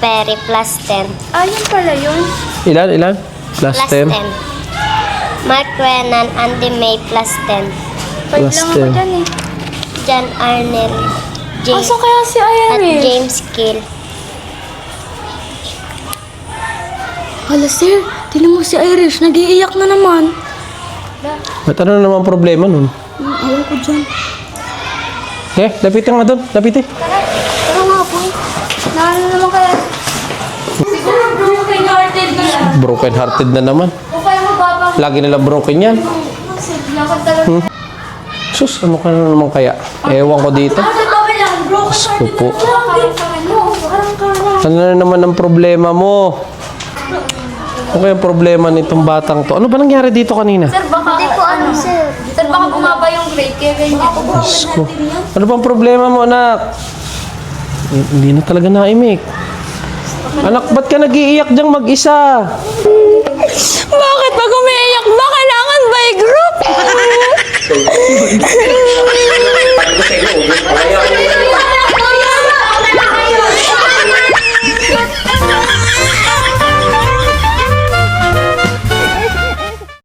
Perry plus 10. Ah, yun pala yun. Ilan? Plus 10. Mark Renan, Andy May plus 10. Pwede Plus lang ako 10. dyan eh. John Arnell. James, Asa kaya si at Iris? James Kill. Hala sir, tinan mo si Irish, nag-iiyak na naman. Ba't ano naman problema nun? Alam ko dyan. Lapitin nga doon. Lapitin. Tara nga po. Naano naman kaya? Siguro broken hearted na yan. Broken hearted na naman. O kaya mababa. Lagi nila broken yan. Lakad talaga. Sus, ano ka na naman kaya? Ewan ko dito. Sa bawal lang, broken Diyos ko hearted po. na. Ano na naman ang problema mo? Ano kaya ang problema nitong batang to? Ano ba nangyari dito kanina? Sir, baka Hindi ko ano, sir. Sir, baka bumaba yung grade kaya ganyan. Diyos ko. Ano bang problema mo, anak? Hindi na talaga naimik. Anak, ba't ka nag-iiyak diyang mag-isa?